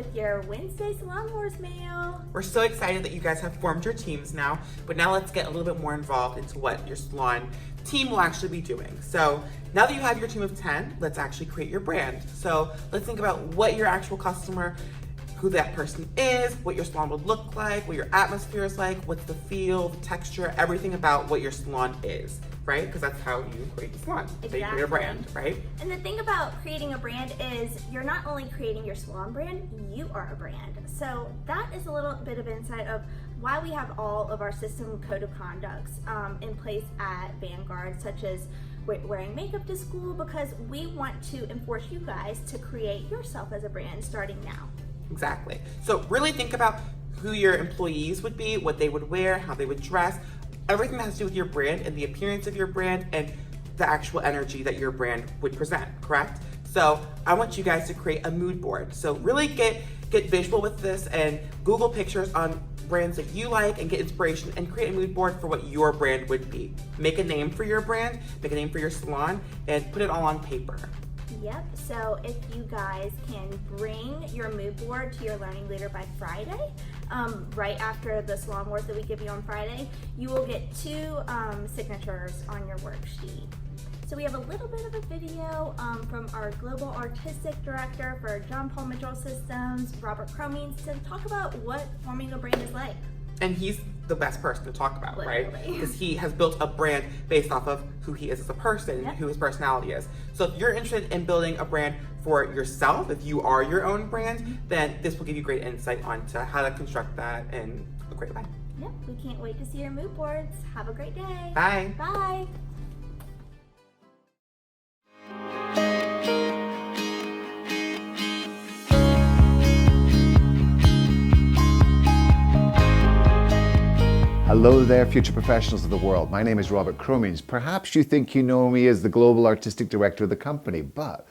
with your Wednesday Salon Wars Mail. We're so excited that you guys have formed your teams now, but now let's get a little bit more involved into what your salon team will actually be doing. So now that you have your team of 10, let's actually create your brand. So let's think about what your actual customer, who that person is, what your salon would look like, what your atmosphere is like, what's the feel, the texture, everything about what your salon is, right? Because that's how you create the salon. Exactly. So you create a brand, right? And the thing about creating a brand is you're not only creating your salon brand, you are a brand. So that is a little bit of insight of why we have all of our system code of conducts in place at Vanguard, such as wearing makeup to school, because we want to enforce you guys to create yourself as a brand starting now. Exactly. So really think about who your employees would be, what they would wear, how they would dress, everything that has to do with your brand and the appearance of your brand and the actual energy that your brand would present, correct? So I want you guys to create a mood board. So really get visual with this and Google pictures on brands that you like and get inspiration and create a mood board for what your brand would be. Make a name for your brand, make a name for your salon, and put it all on paper. Yep, so if you guys can bring your mood board to your learning leader by Friday, right after the Salon Wars that we give you on Friday, you will get 2 signatures on your worksheet. So we have a little bit of a video from our Global Artistic Director for John Paul Mitchell Systems, Robert Cromings, to talk about what forming a brand is like. And he's the best person to talk about, Literally. right? Because he has built a brand based off of who he is as a person, Yep. who his personality is. So if you're interested in building a brand for yourself, if you are your own brand, then this will give you great insight onto how to construct that in a great way. Yep, we can't wait to see your mood boards. Have a great day. Bye. Bye. Hello there, future professionals of the world. My name is Robert Cromings. Perhaps you think you know me as the Global Artistic Director of the company, but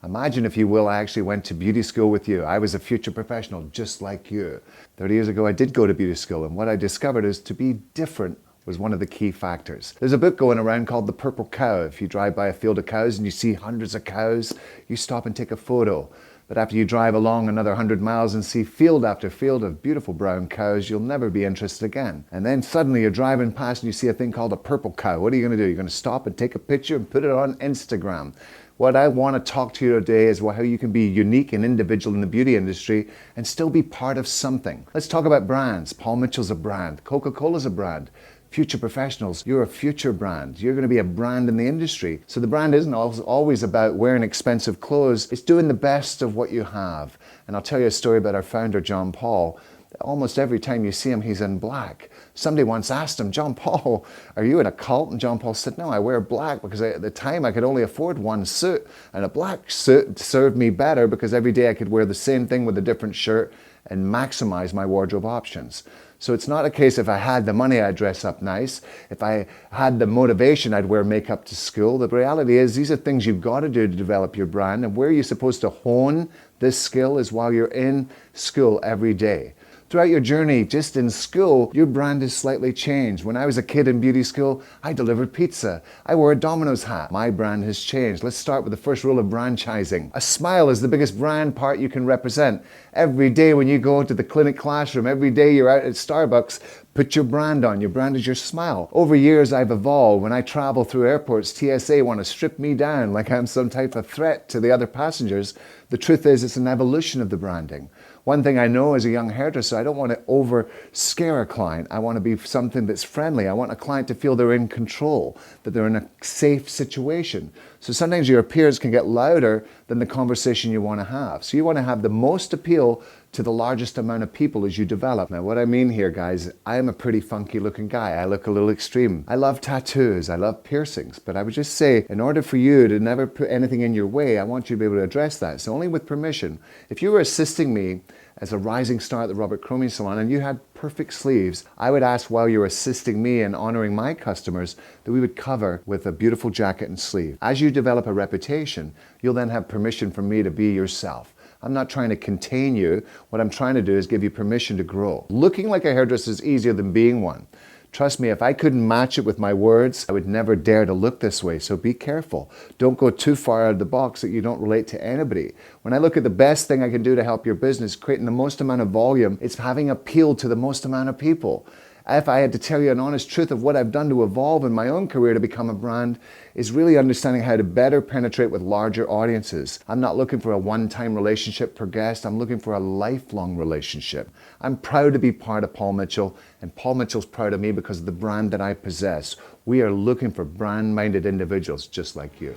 imagine, if you will, I actually went to beauty school with you. I was a future professional just like you. 30 years ago, I did go to beauty school, and what I discovered is to be different was one of the key factors. There's a book going around called The Purple Cow. If you drive by a field of cows and you see hundreds of cows, you stop and take a photo. But after you drive along another 100 miles and see field after field of beautiful brown cows, you'll never be interested again. And then suddenly you're driving past and you see a thing called a purple cow. What are you going to do? You're going to stop and take a picture and put it on Instagram. What I want to talk to you today is how you can be unique and individual in the beauty industry and still be part of something. Let's talk about brands. Paul Mitchell's a brand. Coca-Cola's a brand. Future professionals, you're a future brand. You're going to be a brand in the industry. So the brand isn't always about wearing expensive clothes. It's doing the best of what you have. And I'll tell you a story about our founder, John Paul. Almost every time you see him, he's in black. Somebody once asked him, John Paul, are you in a cult? And John Paul said, no, I wear black because at the time I could only afford one suit. And a black suit served me better because every day I could wear the same thing with a different shirt and maximize my wardrobe options. So it's not a case if I had the money, I'd dress up nice. If I had the motivation, I'd wear makeup to school. The reality is these are things you've got to do to develop your brand. And where you're supposed to hone this skill is while you're in school every day. Throughout your journey, just in school, your brand has slightly changed. When I was a kid in beauty school, I delivered pizza. I wore a Domino's hat. My brand has changed. Let's start with the first rule of franchising. A smile is the biggest brand part you can represent. Every day when you go into the clinic classroom, every day you're out at Starbucks, put your brand on. Your brand is your smile. Over years, I've evolved. When I travel through airports, TSA want to strip me down like I'm some type of threat to the other passengers. The truth is, it's an evolution of the branding. One thing I know as a young hairdresser, I don't want to over scare a client. I want to be something that's friendly. I want a client to feel they're in control, that they're in a safe situation. So sometimes your appearance can get louder than the conversation you want to have. So you want to have the most appeal to the largest amount of people as you develop. Now what I mean here, guys, I am a pretty funky looking guy. I look a little extreme. I love tattoos. I love piercings. But I would just say, in order for you to never put anything in your way, I want you to be able to address that. So only with permission. If you were assisting me as a rising star at the Robert Cromings Salon and you had perfect sleeves, I would ask while you're assisting me and honoring my customers that we would cover with a beautiful jacket and sleeve. As you develop a reputation, you'll then have permission from me to be yourself. I'm not trying to contain you. What I'm trying to do is give you permission to grow. Looking like a hairdresser is easier than being one. Trust me, if I couldn't match it with my words, I would never dare to look this way. So be careful. Don't go too far out of the box that you don't relate to anybody. When I look at the best thing I can do to help your business, creating the most amount of volume, it's having appeal to the most amount of people. If I had to tell you an honest truth of what I've done to evolve in my own career to become a brand, is really understanding how to better penetrate with larger audiences. I'm not looking for a one-time relationship per guest. I'm looking for a lifelong relationship. I'm proud to be part of Paul Mitchell, and Paul Mitchell's proud of me because of the brand that I possess. We are looking for brand-minded individuals just like you.